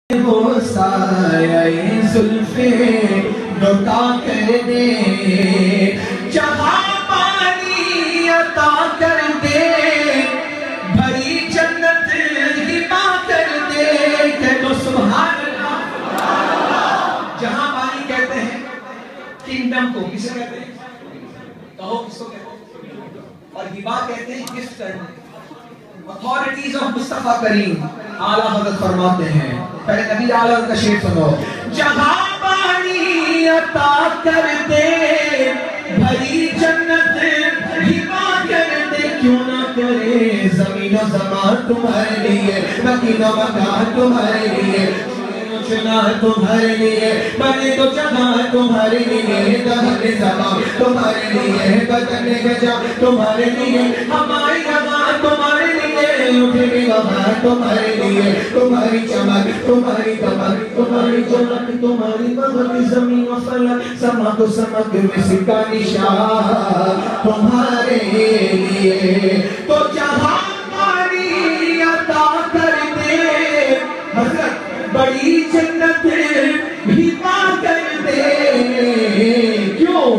وہ سایہ زلفے نوتا کر دے، جہاں پانی عطا کر دے، بھری جنت ہبا کر دے۔ کہہ دو سبحان اللہ۔ جہاں پانی کہتے ہیں کنگڈم کو، کسے کہتے ہیں؟ کہو کس کو کہتے ہیں؟ اور ہبا کہتے ہیں گفٹ کرنے۔ اتھارٹیز آف مصطفیٰ کریم اعلیٰ حضرت فرماتے ہیں، پہلے نبی اعلیٰ حضرت کا شعر سنو، جہاں پانی عطا کر دے، بھری جنت ہبا کر دے، کیوں نہ کرے زمین و زمان تمہارے لیے، مکین و مکان تمہارے لیے، چنا تمہارے لیے، بنے تو جہاں تمہارے لیے، دہر زمان تمہارے لیے، بدن گجا تمہارے لیے، ہماری رواں تمہارے لیے، اٹھے وہاں تمہارے لیے، تمہاری چمک تمہاری دمک تمہاری جنک تمہاری مغرب، زمین و فلک سمک و سمک مصر کا نشان تمہارے لیے۔ تو جہاں پانی عطا کر دے، حضرت بڑی جنت ہبا کر دے، کیوں؟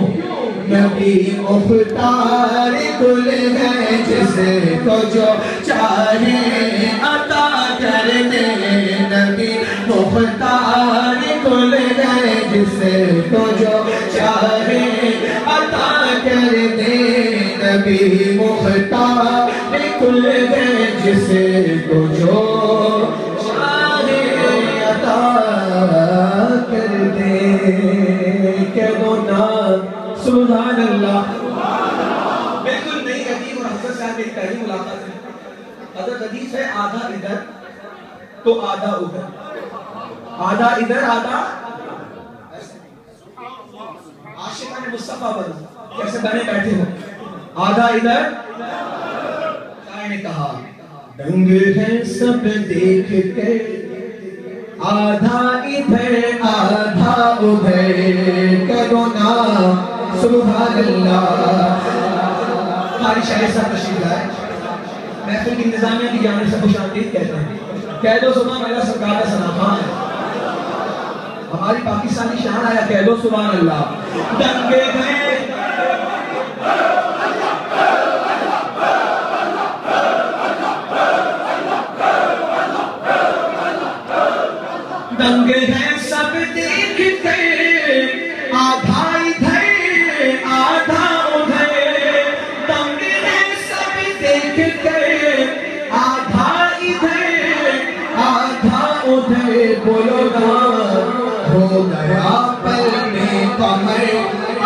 نبی مختار گل ہے، جسے کو جو چاہے عطا کر دے، نبی مختار گل ہے، جسے کو جو چاہے عطا کر دے، نبی مختار گل ہے، جسے کو جو کر دے۔ کہہ دو نا سبحان اللہ۔ بالکل نئی حدیث اور حضرت صاحب میری پہلی ملاقات ہے۔ حضرت حدیث ہے آدھا ادھر تو آدھا ادھر، آدھا ادھر آدھا عاشقان مصطفیٰ بنو، کیسے بنے بیٹھے ہو، آدھا ادھر۔ شاعر نے کہا دنگ ہے سب دیکھ کے، آدھا ادھر آدھا ادھر، کرو نا سبحان اللہ۔ ہماری شاعر صاحب تشریف لائے، محفل کی انتظامیہ کی جانب سے خوش آمدید کہتے ہیں۔ کہہ دو سبحان اللہ، سرکار کا ثنا خان ہے، ہماری پاکستانی شان آیا، کہہ دو سبحان اللہ۔ دنگے ہیں دنگ ہیں سب دیکھ کے، آدھا ادھر آدھا ادھر، دنگ ہیں سب دیکھ کے، آدھا ادھر آدھا ادھر، بولو نا ہو گیا پل میں قمر،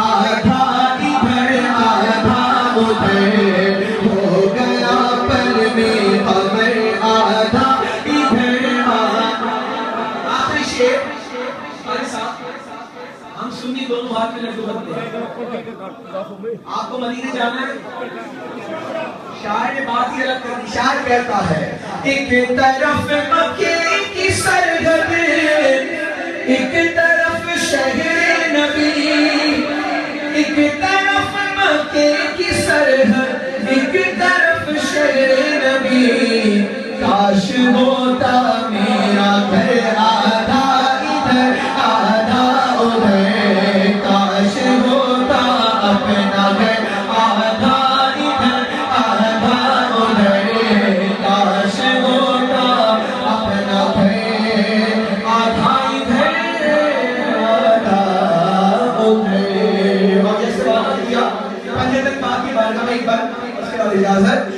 آدھا ادھر آدھا ادھر، ہو گیا پل میں قمر، آدھا ہم سنی دونوں ہاتھ میں لڈو بنتے ہیں۔ آپ کو مدینے جانا ہے؟ شاعر نے بات ہی الگ کر دی۔ شاعر کہتا ہے ایک طرف مکے کی سرحد، ایک طرف شہر نبی، ایک طرف مکے کی سرحد، ایک طرف شہر نبی، کاش ہوتا میرا گھر آدھا ادھر آدھا ادھر، کاش ہوتا اپنا گھر آدھا ادھر آدھا ادھر، کاش ہوتا اپنا گھر آدھا ادھر آدھا ادھر۔ اور جیسے بات کیا پنجے تک بات کی بارگاہ میں ایک بار اس کے بعد اجازت